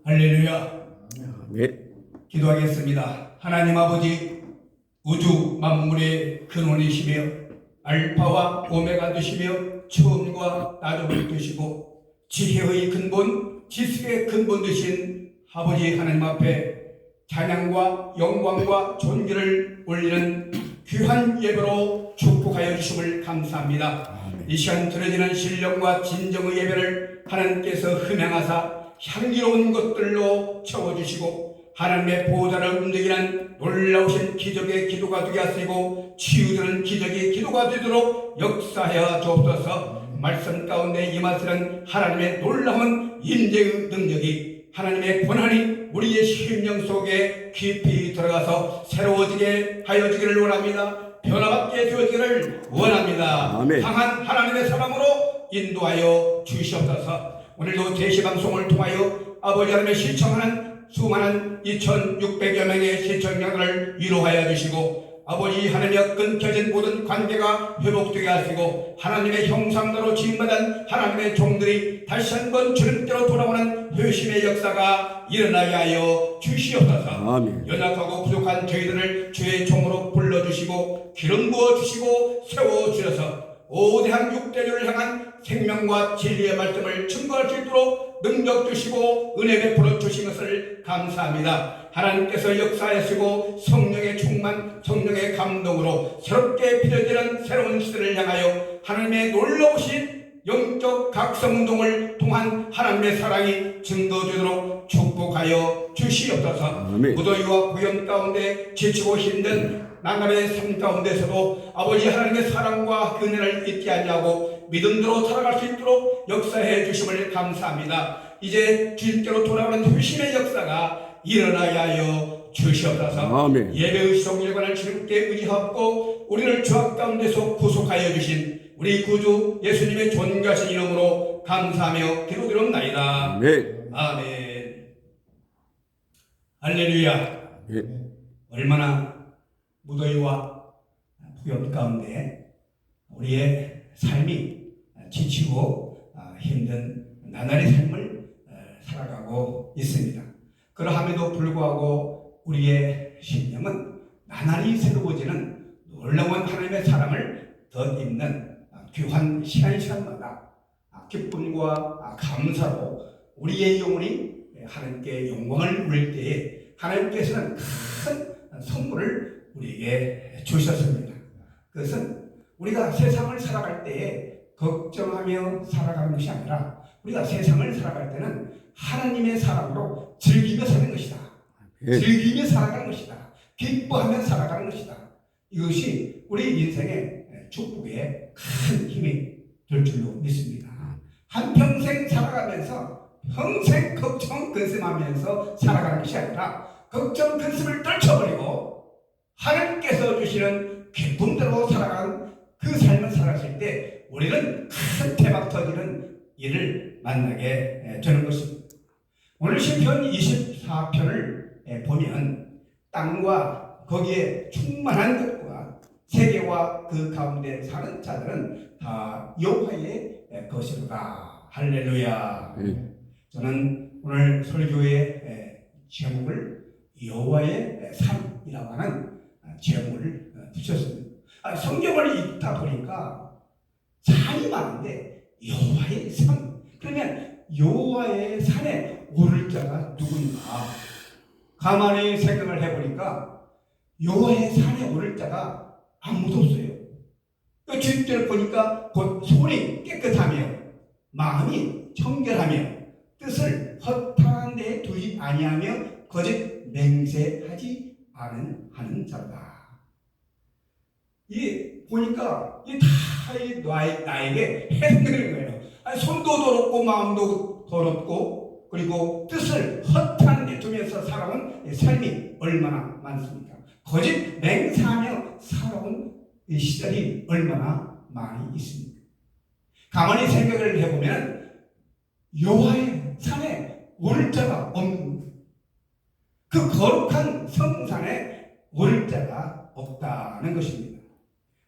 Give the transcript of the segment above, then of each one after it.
할렐루야. 네. 기도하겠습니다. 하나님 아버지, 우주 만물의 근원이시며 알파와 오메가 되시며 처음과 나중을 되시고 지혜의 근본, 지식의 근본 되신 아버지 하나님 앞에 찬양과 영광과 존귀를 올리는 귀한 예배로 축복하여 주심을 감사합니다. 이 시간 드려지는 신령과 진정의 예배를 하나님께서 흠양하사 향기로운 것들로 채워주시고 하나님의 보호자를 움직이는 놀라우신 기적의 기도가 되게 하시고 치유되는 기적의 기도가 되도록 역사하여 주옵소서. 말씀 가운데 임하시는 하나님의 놀라운 임재의 능력이, 하나님의 권한이 우리의 심령 속에 깊이 들어가서 새로워지게 하여 주기를 원합니다. 변화받게 되어지기를 원합니다. 아멘. 강한 하나님의 사랑으로 인도하여 주시옵소서. 오늘도 제시방송을 통하여 아버지 하나님의 시청하는 수많은 2600여 명의 시청자들을 위로하여 주시고 아버지 하나님의 끊겨진 모든 관계가 회복되게 하시고 하나님의 형상대로 지음받은 하나님의 종들이 다시 한번 주님께로 돌아오는 회심의 역사가 일어나게 하여 주시옵소서. 아멘. 연약하고 부족한 저희들을 주의 종으로 불러주시고 기름 부어주시고 세워주셔서 오대한 육대주를 향한 생명과 진리의 말씀을 증거할 수 있도록 능력 주시고 은혜 베풀어 주신 것을 감사합니다. 하나님께서 역사하시고 성령의 충만, 성령의 감동으로 새롭게 빚어지는 새로운 시대를 향하여 하나님의 놀라우신 영적 각성운동을 통한 하나님의 사랑이 증거되도록 축복하여 주시옵소서. 아멘. 무더위와 고염 가운데 지치고 힘든 나날의 삶 가운데서도 아버지 하나님의 사랑과 은혜를 잊지 아니하고 믿음대로 살아갈 수 있도록 역사해 주심을 감사합니다. 이제 주님께로 돌아오는 회심의 역사가 일어나야 하여 주시옵소서. 아멘. 예배의 성일관을 주님께 의지하고 우리를 죄악 가운데서 구속하여 주신 우리 구주 예수님의 존귀하신 이름으로 감사하며 기도드립나이다. 네. 아멘. 할렐루야. 네. 얼마나 무더위와 폭염 가운데 우리의 삶이 지치고 힘든 나날의 삶을 살아가고 있습니다. 그러함에도 불구하고 우리의 심령은 나날이 새로워지는 놀라운 하나님의 사랑을 덧입는 귀한 시간마다 기쁨과 감사로 우리의 영혼이 하나님께 영광을 올릴 때에 하나님께서는 큰 선물을 우리에게 주셨습니다. 그것은 우리가 세상을 살아갈 때에 걱정하며 살아가는 것이 아니라 우리가 세상을 살아갈 때는 하나님의 사랑으로 즐기며 사는 것이다. 예. 즐기며 살아가는 것이다. 기뻐하며 살아가는 것이다. 이것이 우리 인생의 축복에 큰 힘이 될 줄로 믿습니다. 한평생 살아가면서 평생 걱정 근심하면서 살아가는 것이 아니라 걱정 근심을 떨쳐버리고 하나님께서 주시는 기쁨대로 살아가는 그 삶을 살아갈 때 우리는 큰 대박 터지는 일을 만나게 되는 것입니다. 오늘 시편 24편을 보면 땅과 거기에 충만한 것과 세계와 그 가운데 사는 자들은 다 여호와의 것이로다. 할렐루야. 저는 오늘 설교의 제목을 여호와의 삶이라고 하는 제목을 붙였습니다. 성경을 읽다 보니까 산이 많은데 여호와의 산, 그러면 여호와의 산에 오를 자가 누군가 가만히 생각을 해보니까 여호와의 산에 오를 자가 아무도 없어요. 그 주님께를 보니까 곧 손이 깨끗하며 마음이 청결하며 뜻을 허탄한 데에 두지 아니하며 거짓 맹세하지 하는 자다. 이 보니까 이 다 나에게 해당되는 거예요. 손도 더럽고 마음도 더럽고 그리고 뜻을 허탄한 데 두면서 살아온 삶이 얼마나 많습니까? 거짓 맹세하며 살아온 이 시절이 얼마나 많이 있습니까? 가만히 생각을 해보면 여호와의 산에 오를 자가 없는 거예요. 그 거룩한 성산에 오를 자가 없다는 것입니다.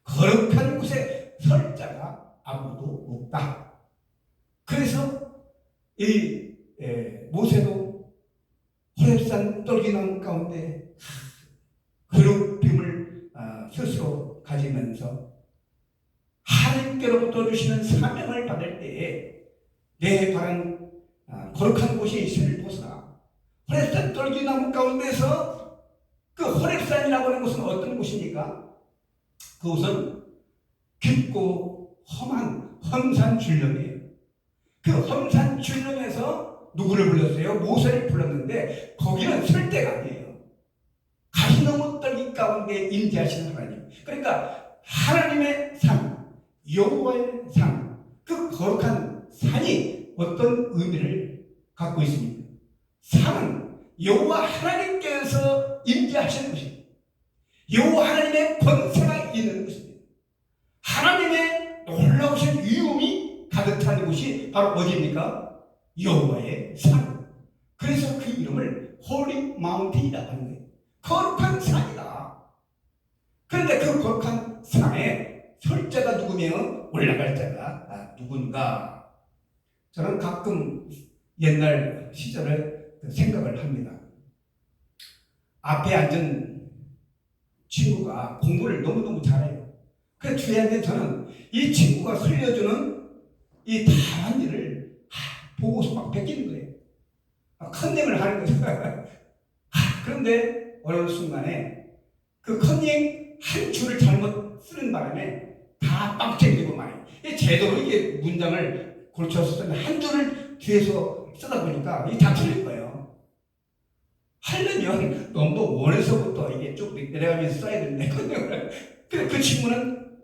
거룩한 곳에 설 자가 아무도 없다. 그래서 이 모세도 헐산 떨기나무 가운데 괴롭힘을 스스로 가지면서 하나님께로부터 주시는 사명을 받을 때에 내 발은 거룩한 곳이 슬퍼서라. 호렙산 떨기나무 가운데서 그 호렙산이라고 하는 곳은 어떤 곳입니까? 그곳은 깊고 험한 험산줄령이에요. 그 험산줄령에서 누구를 불렀어요? 모세를 불렀는데 거기는 설대가 아니에요. 가시나무 떨기 가운데 임재하시는 하나님. 그러니까 하나님의 산, 여호와의 산, 그 거룩한 산이 어떤 의미를 갖고 있습니까? 산은 여호와 하나님께서 임재하시는 것입니다. 여호와 하나님의 권세가 있는 것입니다. 하나님의 놀라우신 위엄이 가득한 곳이 바로 어디입니까? 여호와의 산. 그래서 그 이름을 홀리 마운틴이라고 하는 거예요. 거룩한 산이다. 그런데 그 거룩한 산에 설 자가 누구며 올라갈 자가 누군가? 저는 가끔 옛날 시절에 생각을 합니다. 앞에 앉은 친구가 공부를 너무너무 잘해요. 그래서 주위한테 저는 이 친구가 설려주는 이 답안지를 보고서 막 베끼는 거예요. 컨닝을 하는 거죠. 그런데 어느 순간에 그 컨닝 한 줄을 잘못 쓰는 바람에 다 빡쳐지고 말이에요. 제대로 이게 문장을 고쳐서 한 줄을 뒤에서 쓰다 보니까 이게 다 틀린 거예요. 하려면 넘버 원에서부터 이게 쭉 내려가면서 써야 되는데 컨닝을. 그 친구는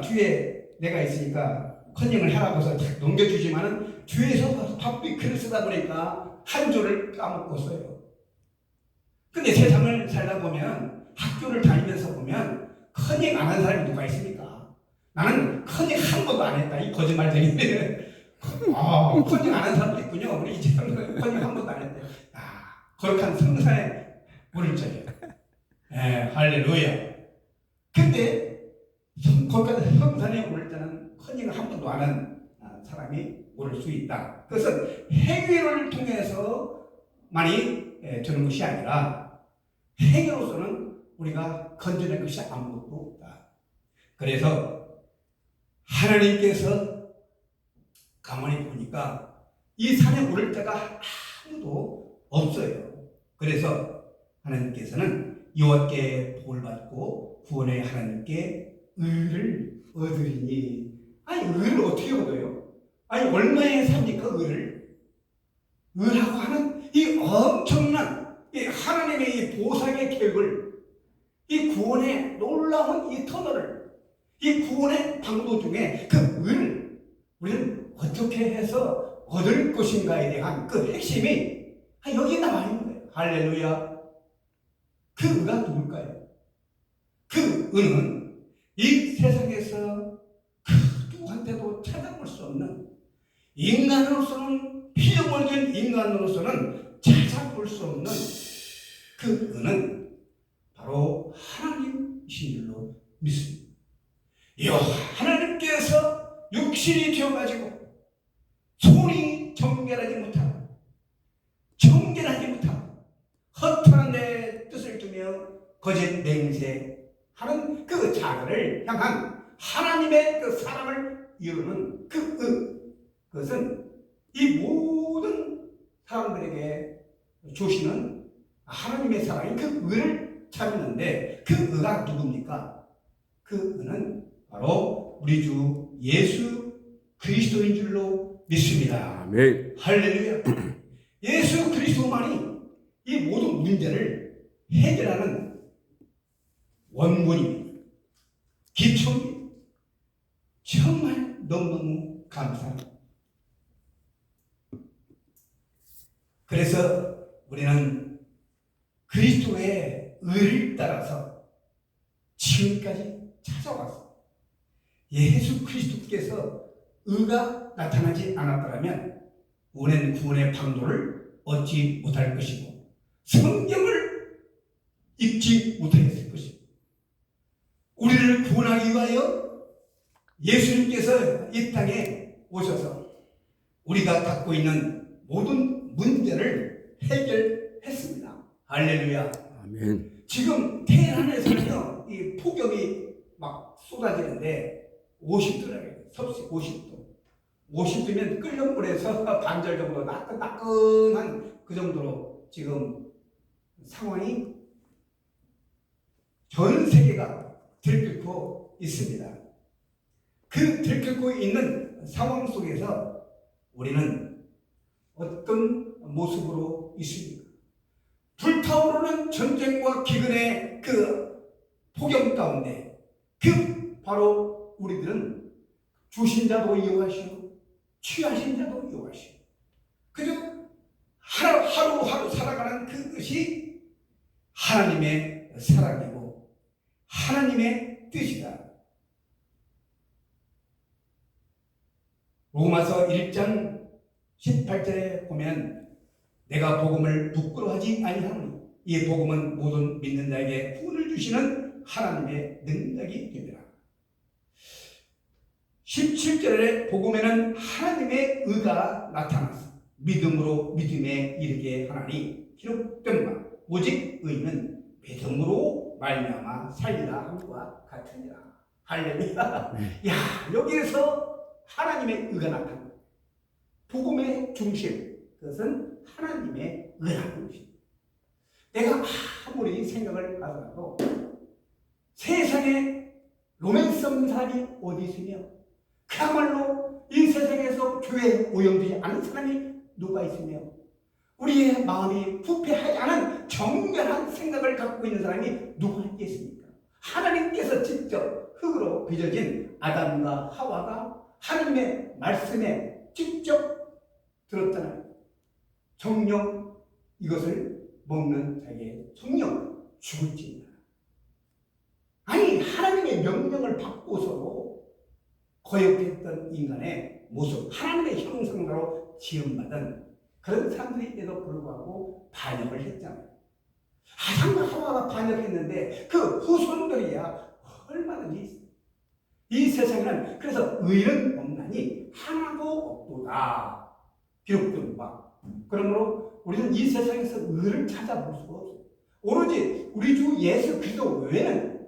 뒤에 내가 있으니까 컨닝을 하라고 해서 넘겨주지만은 뒤에서 바삐 글을 쓰다 보니까 한 줄을 까먹고 써요. 근데 세상을 살다 보면 학교를 다니면서 보면 컨닝 안 한 사람이 누가 있습니까? 나는 컨닝 한 번도 안 했다. 이 거짓말쟁이네. 컨닝 안 한 사람도 있군요. 우리 이제 컨닝 한 번도 안 했대. 거룩한 성산에 오를 적이에요. 할렐루야. 근데 거룩한 성산에 오를 때는 컨닝을 한 번도 안 한 사람이 오를 수 있다. 그것은 행위를 통해서 많이 되는 것이 아니라 행위로서는 우리가 건져낼 것이 아무것도 없다. 그래서 하나님께서 가만히 보니까 이 산에 오를 때가 아무도 없어요. 그래서 하나님께서는 여호와께 복을 받고 구원의 하나님께 의를 얻으리니. 아니 의를 어떻게 얻어요? 아니 얼마에 삽니까 의를? 의라고 하는 이 엄청난 이 하나님의 이 보상의 계획을, 이 구원의 놀라운 이 터널을, 이 구원의 방도 중에 그 의를 우리는 어떻게 해서 얻을 것인가에 대한 그 핵심이 여기에 나와 있는 거예요. 할렐루야. 그 의가 누굴까요? 그 의는 이 세상에서 그 누구한테도 찾아볼 수 없는, 인간으로서는, 피조물적인 인간으로서는 찾아볼 수 없는 그 의는 바로 하나님이신 줄로 믿습니다. 하나님께서 육신이 되어가지고 손이 정결하지 못하고 허탄한 내 뜻을 두며 거짓 맹세하는 그 자들을 향한 하나님의 그 사랑을 이루는 그것은 이 모든 사람들에게 주시는 하나님의 사랑이 그 의를 찾는데, 그 의가 누굽니까? 그 의는 바로 우리 주 예수 그리스도인 줄로 믿습니다. 아멘. 할렐루야. 예수 그리스도만이 이 모든 문제를 해결하는 원문입니다. 기초입니다. 정말 너무너무 감사합니다. 그래서 우리는 그리스도의 의를 따라서 지금까지 찾아왔습니다. 예수 그리스도께서 의가 나타나지 않았더라면 우리는 구원의 방도를 얻지 못할 것이고 성경을 읽지 못했을 것입니다. 우리를 구원하기 위하여 예수님께서 이 땅에 오셔서 우리가 갖고 있는 모든 문제를 해결했습니다. 할렐루야. 아멘. 지금 테헤란에서는요, 이 폭염이 막 쏟아지는데 50도라고요. 섭씨 50도. 50도면 끓는 물에서 반절 정도 따끈따끈한 그 정도로 지금 상황이 전 세계가 들끓고 있습니다. 그 들끓고 있는 상황 속에서 우리는 어떤 모습으로 있습니까? 불타오르는 전쟁과 기근의 그 폭염 가운데 그 바로 우리들은 주신 자도 이용하시고 취하신 자도 이용하시고 그저 하루하루 살아가는 그것이 하나님의 사랑이고 하나님의 뜻이다. 로마서 1장 18절에 보면 내가 복음을 부끄러워하지 아니하노니 이 복음은 모든 믿는 자에게 구원을 주시는 하나님의 능력이 됩니다. 17절에 복음에는 하나님의 의가 나타나서 믿음으로 믿음에 이르게 하나니 기록된 바 오직 의는 믿음으로 말미암아 살리라 함과 같으니라. 할렐루야. 야, 여기에서 하나님의 의가 나타납니다. 복음의 중심, 그것은 하나님의 의라는 것입니다. 내가 아무리 생각을 하더라도 세상에 로맨스 없는 사람이 어디 있으며 그야말로 이 세상에서 교회에 오염되지 않은 사람이 누가 있으며 우리의 마음이 부패하지 않은 정결한 생각을 갖고 있는 사람이 누가 있겠습니까? 하나님께서 직접 흙으로 빚어진 아담과 하와가 하나님의 말씀에 직접 들었잖아요. 정령 이것을 먹는 자에게 정령 죽을지니라. 아니, 하나님의 명령을 받고서도 거역했던 인간의 모습, 하나님의 형상으로 지음받은 그런 사람들에게도 불구하고 반역을 했잖아요. 아담과 하와가 반역했는데 그 후손들이야 얼마든지 있어요. 이 세상에는 그래서 의는 없나니 하나도 없도다 기록된 바. 그러므로 우리는 이 세상에서 의를 찾아볼 수가 없어요. 오로지 우리 주 예수 그리스도 외에는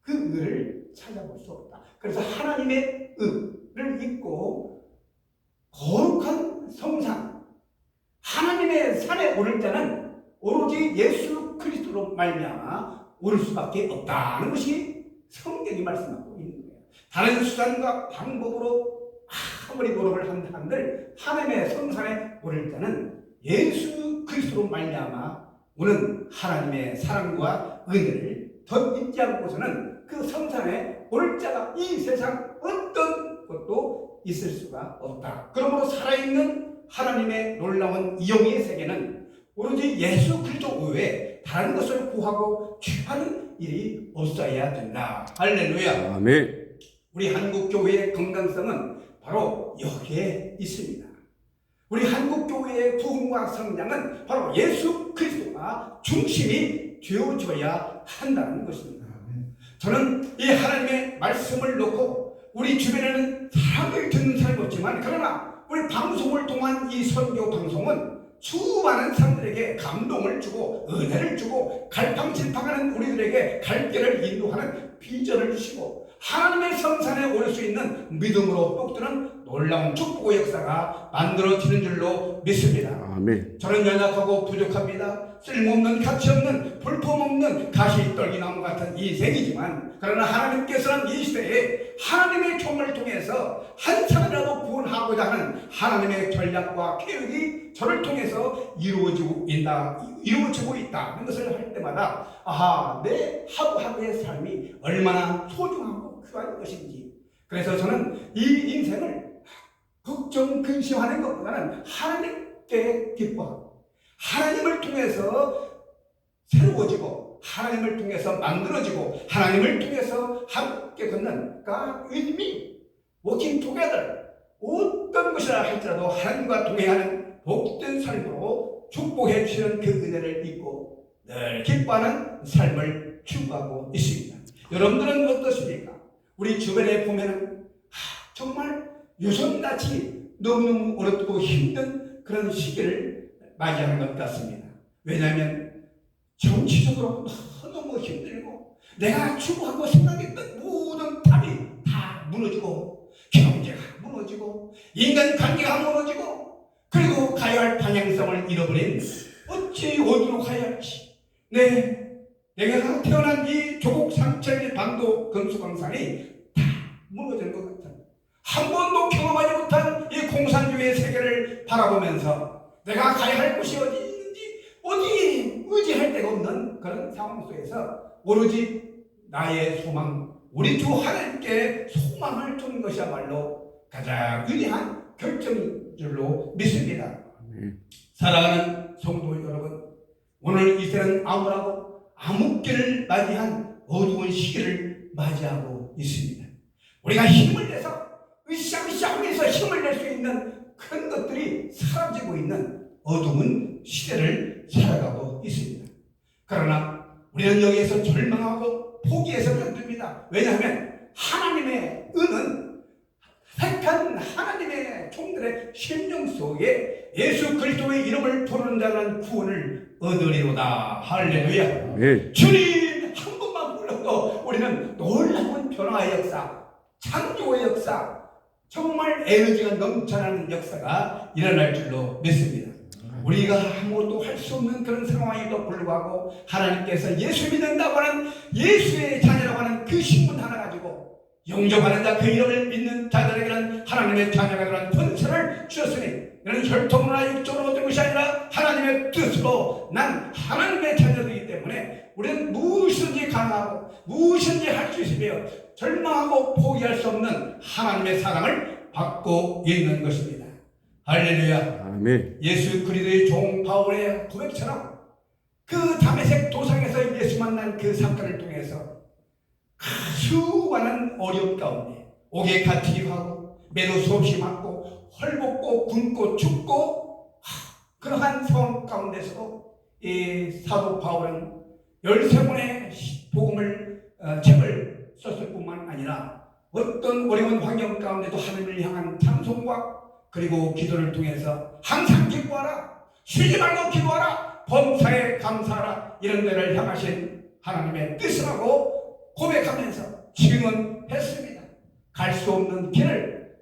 그 의를 찾아볼 수 없다. 그래서 하나님의 의를 잊고 거룩한 성상, 하나님의 산에 오를 자는 오로지 예수 그리스도로 말미암아 오를 수밖에 없다는 것이 성경이 말씀하고 있는 거예요. 다른 수단과 방법으로 아무리 노력을 한다 한들 하나님의 성산에 오를 자는 예수 그리스도로 말미암아 오는 하나님의 사랑과 은혜를 더 잊지 않고서는 그 성산에 오를 자가 이 세상 어떤 것도 있을 수가 없다. 그러므로 살아있는 하나님의 놀라운 이용의 세계는 오로지 예수 그리스도 외에 다른 것을 구하고 취하는 일이 없어야 된다. 할렐루야. 아멘. 우리 한국교회의 건강성은 바로 여기에 있습니다. 우리 한국교회의 부흥과 성장은 바로 예수 그리스도가 중심이 되어줘야 한다는 것입니다. 저는 이 하나님의 말씀을 놓고 우리 주변에는 사람을 듣는 사람이 없지만 그러나 우리 방송을 통한 이 선교 방송은 수많은 사람들에게 감동을 주고 은혜를 주고 갈팡질팡하는 우리들에게 갈 길을 인도하는 비전을 주시고 하나님의 성산에 올 수 있는 믿음으로 뚝뜨는 놀라운 축복의 역사가 만들어지는 줄로 믿습니다. 아멘. 저는 연약하고 부족합니다. 쓸모없는 가치없는 볼품없는 가시떨기나무 같은 인생이지만 그러나 하나님께서는 이 시대에 하나님의 종을 통해서 한 사람이라도 구원하고자 하는 하나님의 전략과 계획이 저를 통해서 이루어지고 있다는 것을 할 때마다 아하, 내 하루하루의 삶이 얼마나 소중하고 필요한 것인지. 그래서 저는 이 인생을 걱정 근심하는 것보다는 하나님께 기뻐하고 하나님을 통해서 새로워지고 하나님을 통해서 만들어지고 하나님을 통해서 함께 걷는 God with me, working together, 어떤 것이라 할지라도 하나님과 동행하는 복된 삶으로 축복해 주시는 그 은혜를 믿고 늘 기뻐하는 삶을 추구하고 있습니다. 여러분들은 어떠십니까? 우리 주변에 보면은 정말 요즘같이 너무너무 어렵고 힘든 그런 시기를 맞이하는 것 같습니다. 왜냐하면 정치적으로 너무 힘들고 내가 추구하고 생각했던 모든 답이 다 무너지고 경제가 무너지고 인간관계가 무너지고 그리고 가야 할 방향성을 잃어버린 어찌 어디로 가야 할지 내가 태어난 이 조국 삼천리 반도 금수강산이 다 무너질 것 같은 한 번도 경험하지 못한 이 공산주의의 세계를 바라보면서 내가 가야 할 곳이 어디 있는지 어디 의지할 데가 없는 그런 상황 속에서 오로지 나의 소망 우리 주 하나님께 소망을 두는 것이야말로 가장 위대한 결정인 줄로 믿습니다. 사랑하는 성도 여러분, 오늘 이 때는 암울하고 암흑기를 맞이한 어두운 시기를 맞이하고 있습니다. 우리가 힘을 내서 으쌰으쌰하면서 힘을 낼 수 있는 그런 것들이 사라지고 있는 어두운 시대를 살아가고 있습니다. 그러나 우리는 여기에서 절망하고 포기해서는 안 됩니다. 왜냐하면 하나님의 은은 택한 하나님의 종들의 심령 속에 예수 그리스도의 이름을 부르는 자는 구원을 얻으리로다. 할렐루야. 네. 주님 한 번만 불러도 우리는 놀라운 변화의 역사, 창조의 역사, 정말 에너지가 넘쳐나는 역사가 일어날 줄로 믿습니다. 우리가 아무것도 할 수 없는 그런 상황에도 불구하고 하나님께서 예수 믿는다고 하는 예수의 자녀라고 하는 그 신분 하나 가지고 영접하는 자 그 이름을 믿는 자들에게는 하나님의 자녀가 되는 권세를 주셨으니 이는 혈통으로나 육적으로 얻은 것이 아니라 하나님의 뜻으로 난 하나님의 자녀이기 때문에 우리는 무엇이든지 가능하고 무엇이든지 할 수 있으며 절망하고 포기할 수 없는 하나님의 사랑을 받고 있는 것입니다. 할렐루야. 아멘. 예수 그리스도의 종 바울의 고백처럼 그 다메섹 도상에서 예수 만난 그 사건을 통해서 수많은 어려움 가운데 옥에 갇히기도 하고 매도 수없이 맞고 헐벗고 굶고 춥고 그러한 상황 가운데서도 이 사도 바울은 13권의 복음을 책을 썼을 뿐만 아니라 어떤 어려운 환경 가운데도 하나님을 향한 찬송과 그리고 기도를 통해서 항상 기뻐하라, 쉬지 말고 기도하라, 범사에 감사하라, 이런 데를 향하신 하나님의 뜻을 하고 고백하면서 증언했습니다. 갈 수 없는 길을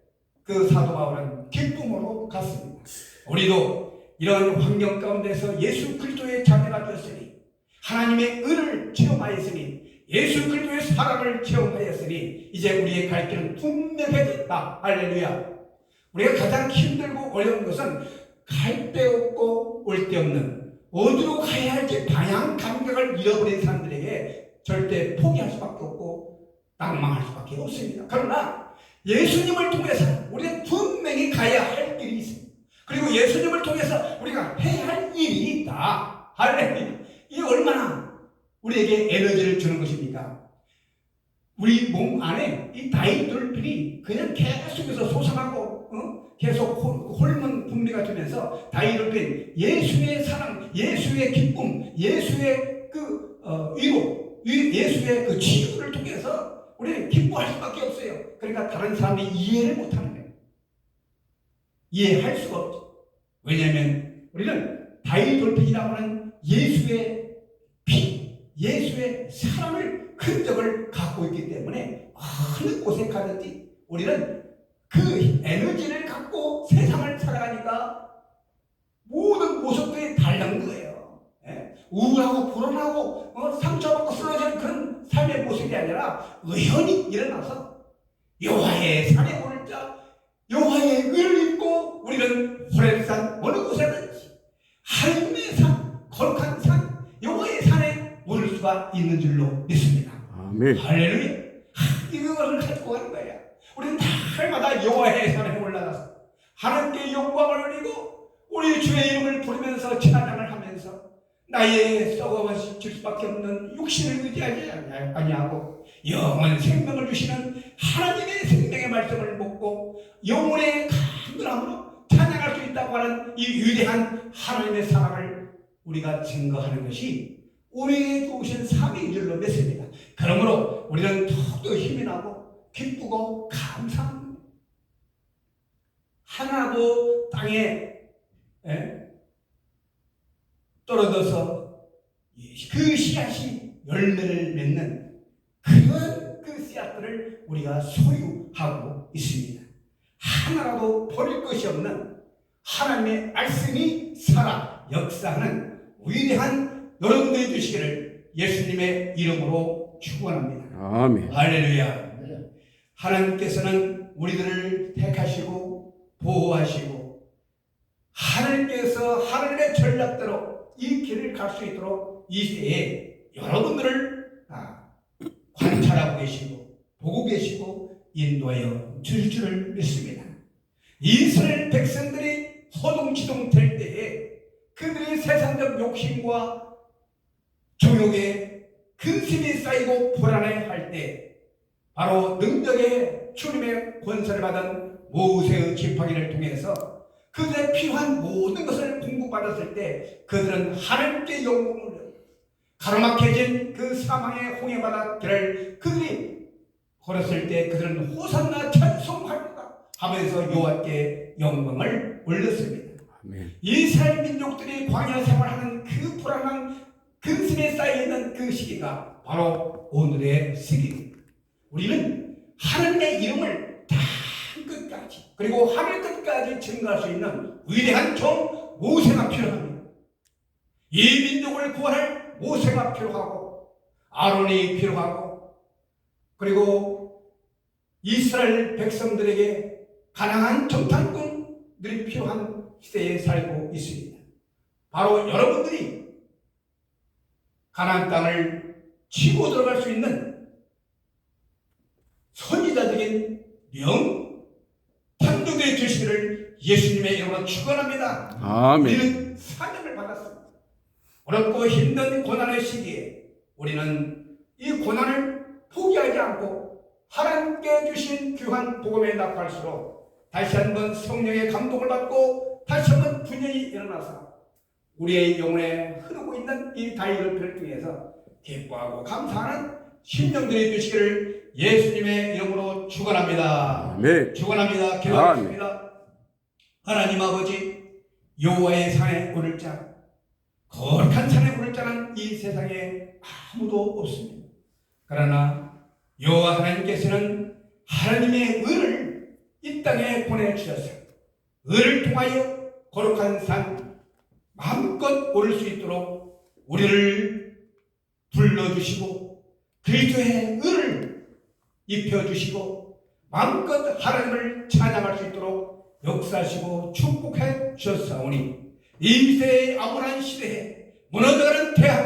그 사도 바울은 기쁨으로 갔습니다. 우리도 이런 환경 가운데서 예수 그리스도의 자녀가 되었으니 하나님의 은을 체험하였으니 예수 그리스도의 사랑을 체험하였으니 이제 우리의 갈 길은 분명해졌다. 할렐루야. 우리가 가장 힘들고 어려운 것은 갈 데 없고 올 데 없는 어디로 가야 할지 방향 감각을 잃어버린 사람들에게 절대 포기할 수밖에 없고 낭망할 수밖에 없습니다. 그러나 예수님을 통해서 우리는 분명히 가야 할 길이 있습니다. 그리고 예수님을 통해서 우리가 해야 할 일이 있다. 할렐루야. 이게 얼마나 우리에게 에너지를 주는 것입니까? 우리 몸 안에 이 다이돌핀이 그냥 계속해서 솟아나고 계속 호르몬 분비가 되면서 다이돌핀, 예수의 사랑, 예수의 기쁨, 예수의 그 위로, 예수의 그 치유를 통해서 우리는 기뻐할 수밖에 없어요. 그러니까 다른 사람이 이해를 못하는 거예요. 이해할 수가 없죠. 왜냐하면 우리는 다이돌핀이라고 하는 예수의 피, 예수의 사랑을 흔적을 갖고 있기 때문에 어느 곳에 가든지 우리는 그 에너지를 갖고 세상을 살아가니까 모든 모습들이 달라는 거예요. 우울하고 불안하고 상처받고 쓰러지는 그런 삶의 모습이 아니라 의연히 일어나서 여호와의 산에 오를 자 여호와의 의를 입고 우리는 호렙산 어느 곳에든지 하나님의 산, 거룩한 산, 여호와의 산에 오를 수가 있는 줄로 믿습니다. 아멘. 할렐루야. 이것을 가지고 가는 거야. 우리는 날마다 여호와의 산에 올라가서 하나님께 영광을 올리고 우리 주의 이름을 부르면서 찬양을 하면서 나의 썩어질 수밖에 없는 육신을 의지하지 아니하고 영원 생명을 주시는 하나님의 생명의 말씀을 먹고 영혼의 간절함으로 찬양할 수 있다고 하는 이 위대한 하나님의 사랑을 우리가 증거하는 것이 우리에게 주신 삶인 줄로 믿습니다. 그러므로 우리는 더욱더 힘이 나고 기쁘고 감사합니다. 하나도 땅에 떨어져서 그 씨앗이 열매를 맺는 그런 그 씨앗들을 우리가 소유하고 있습니다. 하나라도 버릴 것이 없는 하나님의 말씀이 살아 역사하는 위대한 여러분들이 되시기를 예수님의 이름으로 축원합니다. 아멘. 할렐루야. 하나님께서는 우리들을 택하시고 보호하시고 하나님께서 하늘의 전략대로 이 길을 갈 수 있도록 이 시대에 여러분들을 관찰하고 계시고 보고 계시고 인도하여 줄 줄을 믿습니다. 이스라엘 백성들이 허둥지둥 될 때에 그들의 세상적 욕심과 정욕에 근심이 쌓이고 불안해할 때 바로 능력의 주님의 권세를 받은 모세의 지팡이를 통해서 그들의 필요한 모든 것을 공급받았을 때 그들은 하나님께 영광을 가로막혀진 그 사망의 홍해바다길을 그들이 걸었을 때 그들은 호산나 찬송하리라 하면서 여호와께 영광을 올렸습니다. 아멘. 이스라엘 민족들이 광야 생활하는 그 불안한 근심에 쌓여있는 그 시기가 바로 오늘의 시기입니다. 우리는 하나님의 이름을 땅 끝까지 그리고 하늘 끝까지 증거할 수 있는 위대한 종 모세가 필요합니다. 이 민족을 구원할 모세가 필요하고 아론이 필요하고 그리고 이스라엘 백성들에게 가난한 정탐꾼들이 필요한 시대에 살고 있습니다. 바로 여러분들이 가나안 땅을 치고 들어갈 수 있는 선지자적인 창조주의 주시기를 예수님의 이름으로 축원합니다. 아멘. 우리는 사명을 받았습니다. 어렵고 힘든 고난의 시기에 우리는 이 고난을 포기하지 않고 하나님께 주신 귀한 복음에 낙할수록 다시 한번 성령의 감동을 받고 다시 한번 분연히 일어나서 우리의 영혼에 흐르고 있는 이 다이얼을 통해서 기뻐하고 감사하는 심령들이 되시기를 예수님의 이름으로 축원합니다. 네. 축원합니다. 기도하겠습니다. 하나님 아버지, 여호와의 산에 오를 자, 거룩한 산에 오를 자는 이 세상에 아무도 없습니다. 그러나 여호와 하나님께서는 하나님의 의를 이 땅에 보내주셨어요. 의를 통하여 거룩한 산 마음껏 오를 수 있도록 우리를 불러주시고 그리스도의 의를 입혀주시고 마음껏 하나님을 찬양할 수 있도록 역사하시고 축복해 주셨사오니 이 시대의 암울한 시대에 무너져가는 대한민국